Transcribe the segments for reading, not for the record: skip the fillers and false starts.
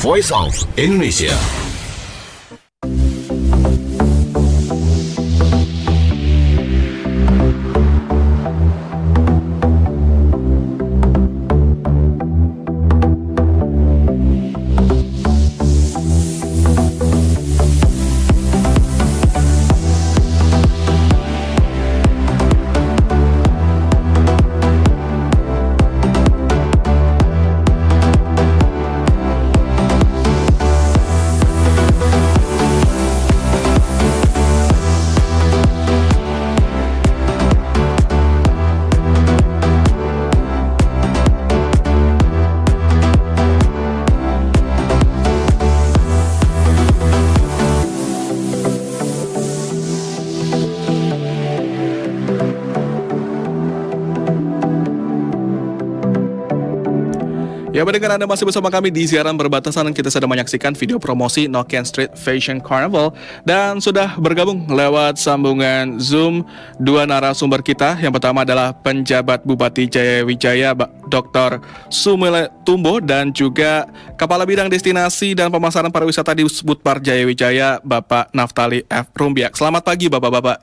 Voice of Indonesia. Ya, pendengar, Anda masih bersama kami di siaran berbatasan dan kita sedang menyaksikan video promosi Noken Street Fashion Carnival. Dan sudah bergabung lewat sambungan Zoom dua narasumber kita. Yang pertama adalah penjabat Bupati Jayawijaya, Dr. Sumile Tumbo, dan juga Kepala Bidang Destinasi dan Pemasaran Pariwisata di Budpar Jayawijaya, Bapak Naftali F. Rumbiak. Selamat pagi, Bapak-bapak.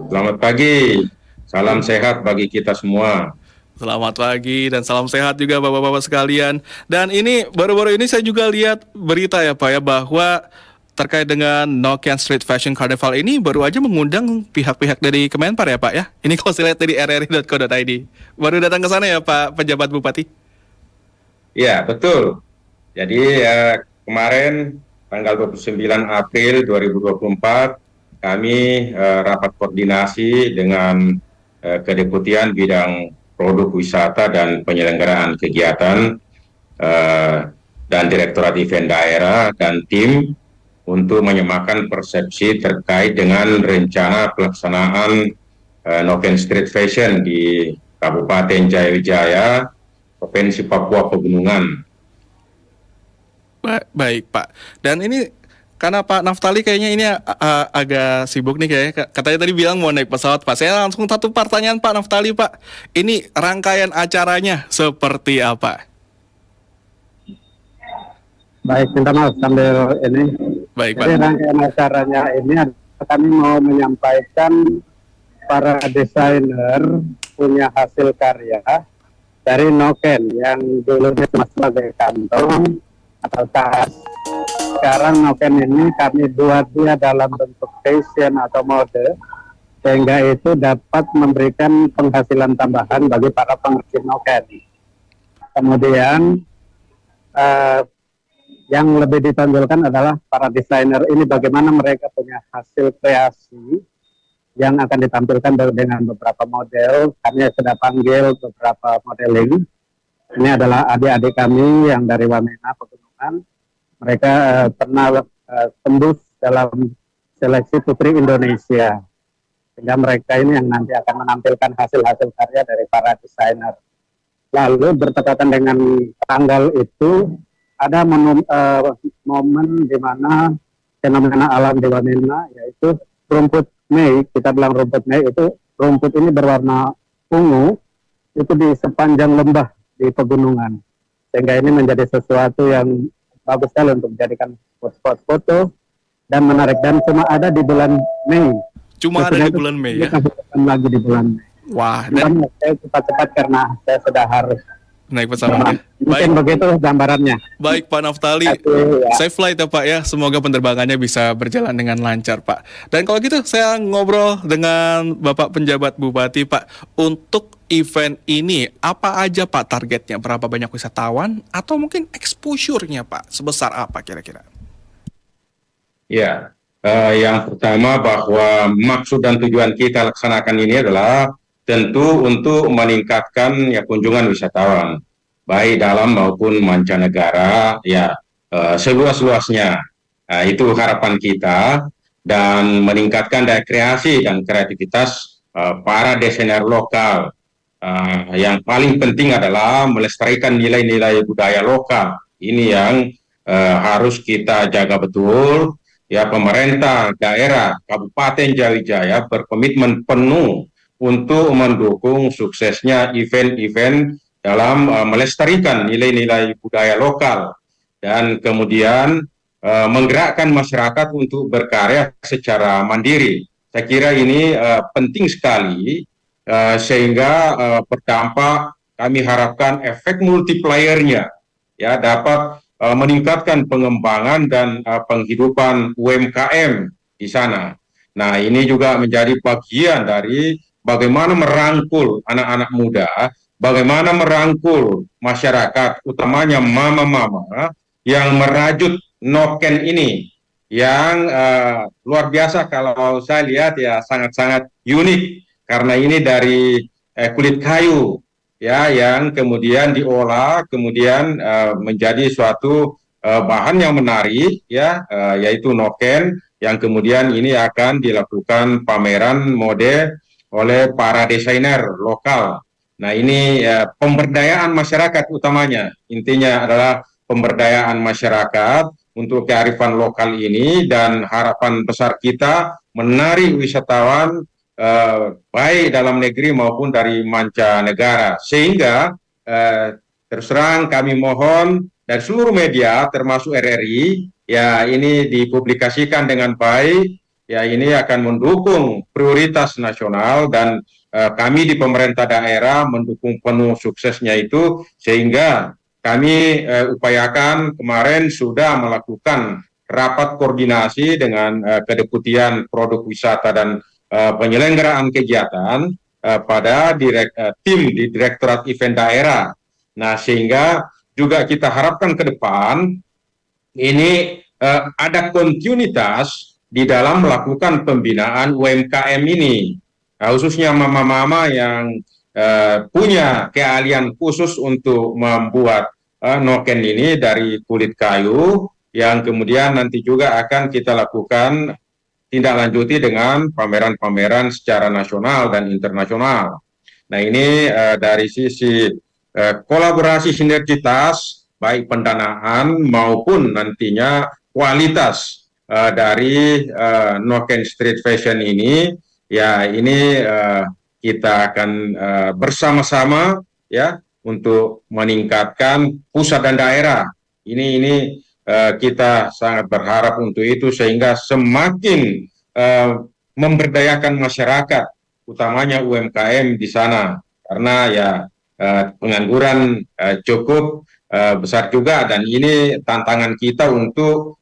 Selamat pagi, salam sehat bagi kita semua. Selamat pagi dan salam sehat juga bapak-bapak sekalian. Dan ini baru-baru ini saya juga lihat berita ya Pak ya, bahwa terkait dengan Noken Street Fashion Carnival ini baru aja mengundang pihak-pihak dari Kemenpar ya Pak ya. Ini kalau saya lihat dari rri.co.id. Baru datang ke sana ya Pak penjabat Bupati? Ya betul. Jadi kemarin tanggal 29 April 2024 kami rapat koordinasi dengan Kedeputian Bidang Produk Wisata dan Penyelenggaraan Kegiatan dan Direktorat Event Daerah dan tim untuk menyamakan persepsi terkait dengan rencana pelaksanaan Noken Street Fashion di Kabupaten Jayawijaya, Provinsi Papua Pegunungan. Baik Pak. Dan ini karena Pak Naftali kayaknya ini agak sibuk nih kayaknya. Katanya tadi bilang mau naik pesawat Pak. Saya langsung satu pertanyaan Pak Naftali Pak. Ini rangkaian acaranya seperti apa? Baik, minta maaf sambil ini. Baik Pak. Jadi rangkaian acaranya ini kami mau menyampaikan para desainer punya hasil karya dari Noken yang dulunya sebagai kantong atau tas. Sekarang Noken ini kami buat dia dalam bentuk fashion atau mode, sehingga itu dapat memberikan penghasilan tambahan bagi para pengrajin Noken. Kemudian yang lebih ditonjolkan adalah para desainer ini bagaimana mereka punya hasil kreasi yang akan ditampilkan dengan beberapa model. Kami sudah panggil beberapa modeling. Ini adalah adik-adik kami yang dari Wamena Pegunungan. Mereka pernah tembus dalam seleksi Putri Indonesia, sehingga mereka ini yang nanti akan menampilkan hasil-hasil karya dari para desainer. Lalu bertepatan dengan tanggal itu ada momen di mana fenomena alam di Wamena, yaitu rumput Mei. Kita bilang rumput Mei itu rumput ini berwarna ungu, itu di sepanjang lembah di pegunungan, sehingga ini menjadi sesuatu yang bagus sekali untuk dijadikan spot foto dan menarik, dan cuma ada di bulan Mei. Cuma ada di bulan Mei ya? Lagi di bulan Mei. Wah, dan saya cepat-cepat karena saya sudah harus naik pesawat. Mungkin begitu gambarannya. Baik Pak Naftali, safe flight ya Pak ya. Semoga penerbangannya bisa berjalan dengan lancar Pak. Dan kalau gitu saya ngobrol dengan Bapak penjabat Bupati Pak. Untuk event ini apa aja Pak targetnya? Berapa banyak wisatawan? Atau mungkin exposure-nya Pak? Sebesar apa kira-kira? Ya, yang pertama bahwa maksud dan tujuan kita laksanakan ini adalah tentu untuk meningkatkan ya kunjungan wisatawan, baik dalam maupun mancanegara, ya seluas-luasnya. Itu harapan kita, dan meningkatkan daya kreasi dan kreativitas para desainer lokal. Yang paling penting adalah melestarikan nilai-nilai budaya lokal. Ini yang harus kita jaga betul. Ya, pemerintah daerah Kabupaten Jayawijaya berkomitmen penuh untuk mendukung suksesnya event-event dalam melestarikan nilai-nilai budaya lokal dan kemudian menggerakkan masyarakat untuk berkarya secara mandiri. Saya kira ini penting sekali sehingga berdampak, kami harapkan efek multipliernya ya dapat meningkatkan pengembangan dan penghidupan UMKM di sana. Nah, ini juga menjadi bagian dari bagaimana merangkul anak-anak muda, bagaimana merangkul masyarakat, utamanya mama-mama yang merajut noken ini, yang luar biasa kalau saya lihat ya sangat-sangat unik karena ini dari kulit kayu ya yang kemudian diolah kemudian menjadi suatu bahan yang menarik ya yaitu noken yang kemudian ini akan dilakukan pameran mode oleh para desainer lokal. Nah, ini pemberdayaan masyarakat utamanya. Intinya adalah pemberdayaan masyarakat untuk kearifan lokal ini dan harapan besar kita menarik wisatawan baik dalam negeri maupun dari mancanegara. Sehingga terus terang kami mohon dari seluruh media termasuk RRI ya ini dipublikasikan dengan baik, ya ini akan mendukung prioritas nasional dan kami di pemerintah daerah mendukung penuh suksesnya itu sehingga kami upayakan kemarin sudah melakukan rapat koordinasi dengan Kedeputian Produk Wisata dan penyelenggaraan kegiatan pada tim di Direktorat Event Daerah. Nah, sehingga juga kita harapkan ke depan ini ada kontinuitas di dalam melakukan pembinaan UMKM ini, khususnya mama-mama yang punya keahlian khusus untuk membuat noken ini dari kulit kayu, yang kemudian nanti juga akan kita lakukan tindak lanjuti dengan pameran-pameran secara nasional dan internasional. Nah, ini dari sisi kolaborasi sinergitas baik pendanaan maupun nantinya kualitas dari Noken Street Fashion ini ya ini kita akan bersama-sama ya untuk meningkatkan pusat dan daerah. Ini kita sangat berharap untuk itu sehingga semakin memberdayakan masyarakat utamanya UMKM di sana karena ya pengangguran cukup besar juga dan ini tantangan kita untuk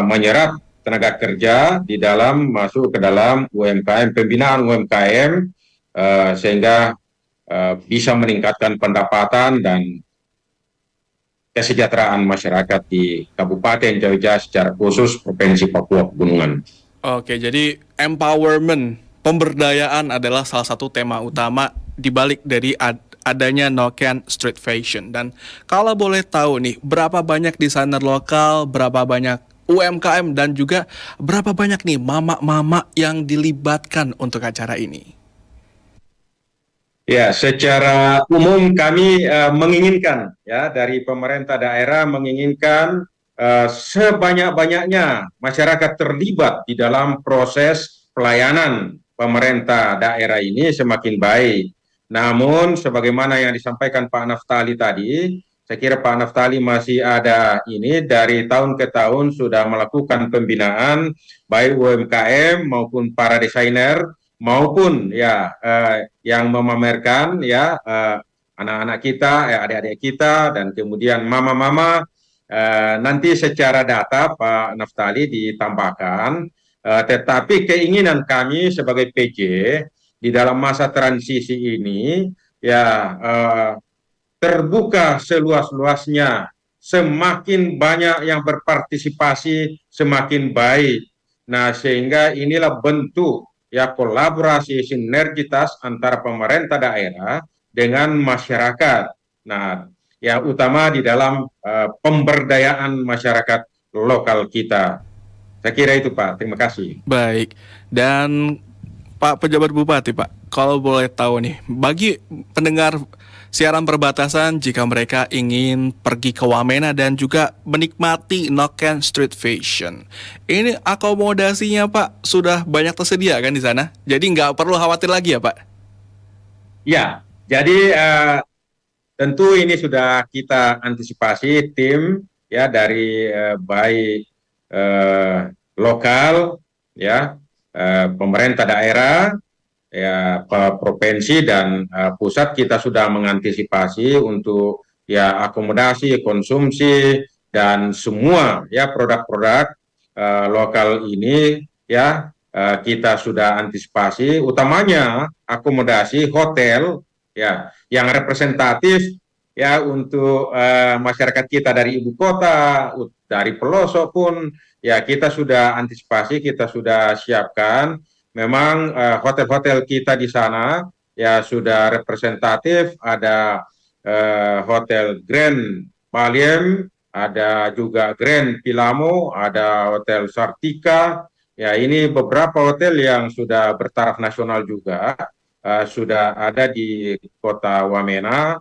menyerap tenaga kerja di dalam masuk ke dalam UMKM, pembinaan UMKM sehingga bisa meningkatkan pendapatan dan kesejahteraan masyarakat di Kabupaten Jawa secara khusus Provinsi Papua Pegunungan. Oke, jadi empowerment, pemberdayaan adalah salah satu tema utama dibalik dari adanya Noken Street Fashion. Dan kalau boleh tahu nih, berapa banyak desainer lokal, berapa banyak UMKM, dan juga berapa banyak nih mama-mama yang dilibatkan untuk acara ini? Ya, secara umum kami menginginkan ya dari pemerintah daerah menginginkan sebanyak-banyaknya masyarakat terlibat di dalam proses pelayanan pemerintah daerah ini semakin baik. Namun sebagaimana yang disampaikan Pak Naftali tadi, saya kira Pak Naftali masih ada ini dari tahun ke tahun sudah melakukan pembinaan baik UMKM maupun para desainer maupun ya yang memamerkan ya anak-anak kita, adik-adik kita dan kemudian mama-mama nanti secara data Pak Naftali ditambahkan tetapi keinginan kami sebagai PJ di dalam masa transisi ini ya terbuka seluas-luasnya, semakin banyak yang berpartisipasi semakin baik. Nah, sehingga inilah bentuk ya kolaborasi sinergitas antara pemerintah daerah dengan masyarakat. Nah, ya utama di dalam pemberdayaan masyarakat lokal kita. Saya kira itu Pak, terima kasih. Baik, dan Pak Pejabat Bupati, Pak, kalau boleh tahu nih, bagi pendengar siaran perbatasan jika mereka ingin pergi ke Wamena dan juga menikmati Noken Street Fashion, ini akomodasinya Pak sudah banyak tersedia kan di sana? Jadi nggak perlu khawatir lagi ya Pak? Ya, jadi tentu ini sudah kita antisipasi tim ya dari baik lokal, ya pemerintah daerah, ya provinsi dan pusat. Kita sudah mengantisipasi untuk ya akomodasi, konsumsi dan semua ya produk-produk lokal ini, ya kita sudah antisipasi, utamanya akomodasi hotel ya yang representatif ya untuk masyarakat kita dari ibu kota, dari pelosok pun ya kita sudah antisipasi, kita sudah siapkan. Memang hotel-hotel kita di sana ya sudah representatif, ada Hotel Grand Paliem, ada juga Grand Pilamo, ada Hotel Sartika. Ya, ini beberapa hotel yang sudah bertaraf nasional juga, sudah ada di kota Wamena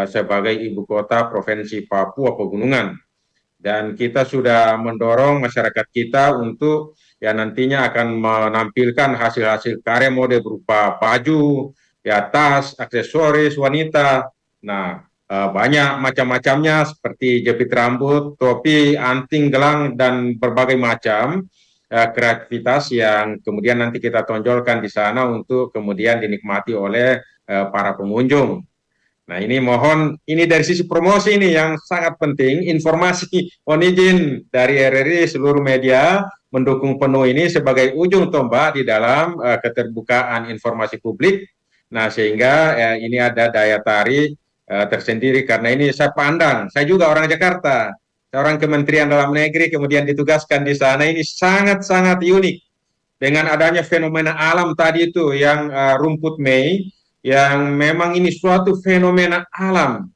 sebagai ibu kota Provinsi Papua Pegunungan. Dan kita sudah mendorong masyarakat kita untuk ya nantinya akan menampilkan hasil-hasil karya mode berupa baju, ya tas, aksesoris wanita. Nah, banyak macam-macamnya seperti jepit rambut, topi, anting, gelang, dan berbagai macam kreativitas yang kemudian nanti kita tonjolkan di sana untuk kemudian dinikmati oleh para pengunjung. Nah, ini mohon, ini dari sisi promosi ini yang sangat penting, informasi, mohon izin dari RRI seluruh media mendukung penuh ini sebagai ujung tombak di dalam keterbukaan informasi publik. Nah, sehingga ini ada daya tarik tersendiri, karena ini saya pandang, saya juga orang Jakarta, seorang Kementerian Dalam Negeri kemudian ditugaskan di sana, ini sangat-sangat unik dengan adanya fenomena alam tadi itu yang rumput Mei, yang memang ini suatu fenomena alam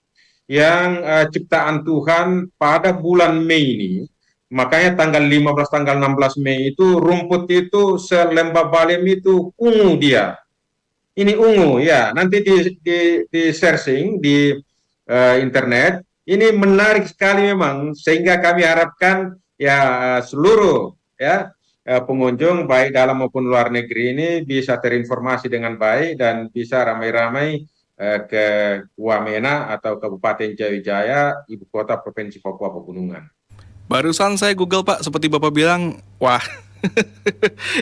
yang ciptaan Tuhan pada bulan Mei ini. Makanya tanggal 15, tanggal 16 Mei itu rumput itu selembab balem itu ungu dia. Ini ungu ya, nanti di searching di internet. Ini menarik sekali memang, sehingga kami harapkan ya seluruh ya pengunjung baik dalam maupun luar negeri ini bisa terinformasi dengan baik dan bisa ramai-ramai ke Wamena atau Kabupaten Jayawijaya, ibu kota Provinsi Papua Pegunungan. Barusan saya Google Pak, seperti Bapak bilang, wah,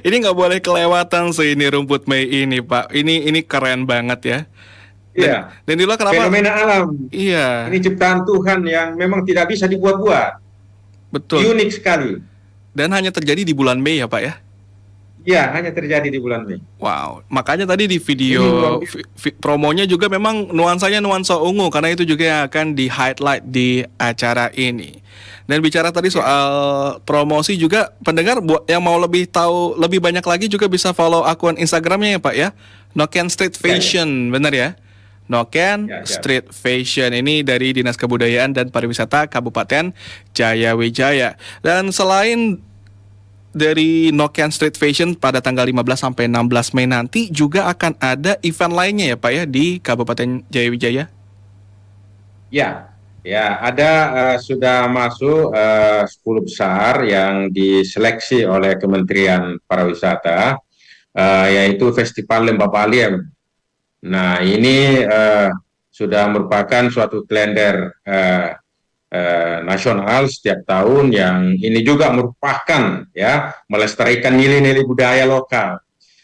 ini nggak boleh kelewatan sih ini rumput Mei ini Pak. Ini keren banget ya. Dan, Iya, dan itulah kenapa, fenomena alam. iya, Ini ciptaan Tuhan yang memang tidak bisa dibuat-buat. betul. Unik sekali. Dan hanya terjadi di bulan Mei ya Pak ya. Ya, hanya terjadi di bulan Mei. Wow, makanya tadi di video Ini luar biasa. promonya juga memang nuansanya nuansa ungu karena itu juga yang akan di highlight di acara ini. Dan bicara tadi soal promosi juga, pendengar yang mau lebih tahu lebih banyak lagi juga bisa follow akun Instagramnya ya Pak ya, Noken Street Fashion, benar ya? Noken Ya, ya. Street Fashion ini dari Dinas Kebudayaan dan Pariwisata Kabupaten Jayawijaya. Dan selain dari Noken Street Fashion pada tanggal 15 sampai 16 Mei nanti juga akan ada event lainnya ya Pak ya di Kabupaten Jayawijaya. Ya, ya ada sudah masuk 10 besar yang diseleksi oleh Kementerian Pariwisata, yaitu Festival Lembah Baliem. Nah, ini sudah merupakan suatu kalender nasional setiap tahun yang ini juga merupakan ya melestarikan nilai-nilai budaya lokal.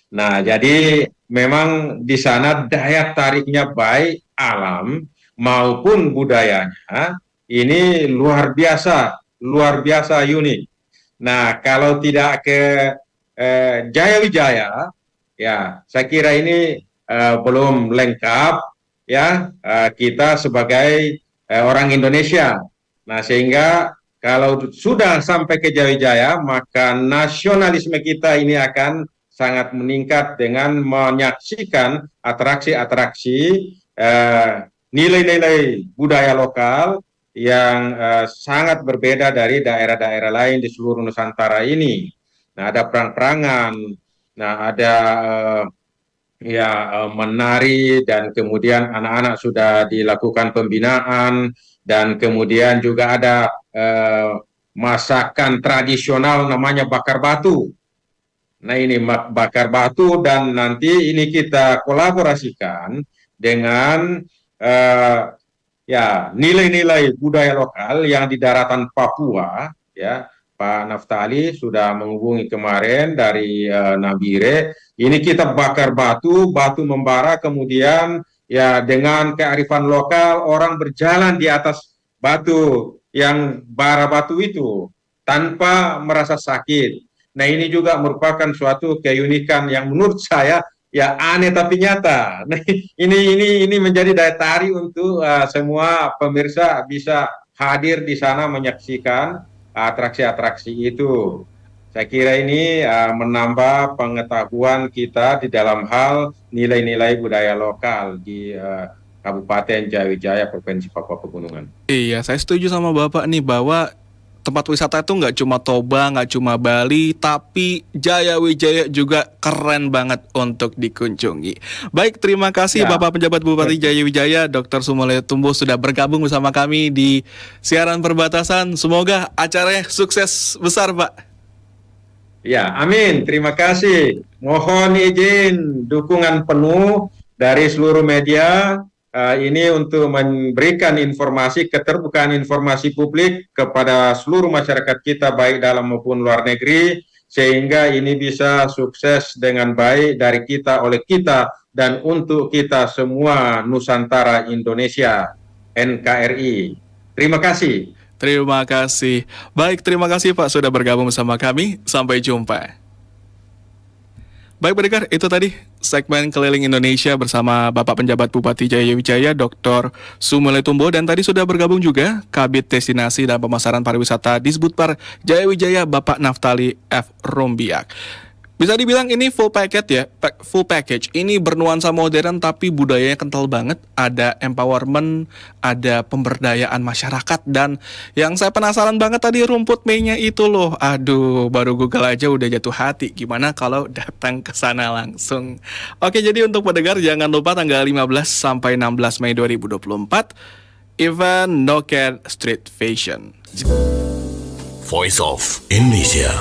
Nah, jadi memang di sana daya tariknya baik alam maupun budayanya ini luar biasa unik. Nah, kalau tidak ke Jayawijaya, ya saya kira ini belum lengkap ya kita sebagai orang Indonesia. Nah, sehingga kalau sudah sampai ke Jayawijaya, maka nasionalisme kita ini akan sangat meningkat dengan menyaksikan atraksi-atraksi nilai-nilai budaya lokal yang sangat berbeda dari daerah-daerah lain di seluruh Nusantara ini. Nah, ada perang-perangan, nah ada menari, dan kemudian anak-anak sudah dilakukan pembinaan, dan kemudian juga ada masakan tradisional namanya bakar batu. Nah, ini bakar batu, dan nanti ini kita kolaborasikan dengan ya nilai-nilai budaya lokal yang di daratan Papua, ya Pak Naftali sudah menghubungi kemarin dari Nabire. Ini kita bakar batu, batu membara, kemudian ya dengan kearifan lokal orang berjalan di atas batu yang bara batu itu tanpa merasa sakit. Nah ini juga merupakan suatu keunikan yang menurut saya ya aneh tapi nyata. Nah, ini menjadi daya tarik untuk semua pemirsa bisa hadir di sana menyaksikan atraksi-atraksi itu. Saya kira ini menambah pengetahuan kita di dalam hal nilai-nilai budaya lokal di Kabupaten Jayawijaya, Provinsi Papua Pegunungan. Iya, saya setuju sama Bapak nih bahwa tempat wisata itu nggak cuma Toba, nggak cuma Bali, tapi Jaya Wijaya juga keren banget untuk dikunjungi. Baik, terima kasih Ya. Bapak Penjabat Bupati Jaya Wijaya, Dr. Sumole Tumbo sudah bergabung bersama kami di siaran perbatasan. Semoga acaranya sukses besar, Pak. Ya, amin. Terima kasih. Mohon izin dukungan penuh dari seluruh media ini untuk memberikan informasi, keterbukaan informasi publik kepada seluruh masyarakat kita baik dalam maupun luar negeri, sehingga ini bisa sukses dengan baik dari kita, oleh kita, dan untuk kita semua Nusantara Indonesia, NKRI. Terima kasih. Terima kasih. Baik, terima kasih Pak sudah bergabung bersama kami. Sampai jumpa. Baik pendengar, itu tadi segmen Keliling Indonesia bersama Bapak Penjabat Bupati Jaya Wijaya, Dr. Sumole Tumbo, dan tadi sudah bergabung juga Kabid Destinasi dan Pemasaran Pariwisata Disbudpar Jaya Wijaya, Bapak Naftali F. Rombiak. Bisa dibilang ini full package ya, full package. Ini bernuansa modern tapi budayanya kental banget. Ada empowerment, ada pemberdayaan masyarakat, dan yang saya penasaran banget tadi rumput mie-nya itu loh. Aduh, baru Google aja udah jatuh hati. Gimana kalau datang ke sana langsung? Oke, jadi untuk pendengar jangan lupa tanggal 15 sampai 16 Mei 2024 event No Care Street Fashion. Voice of Indonesia.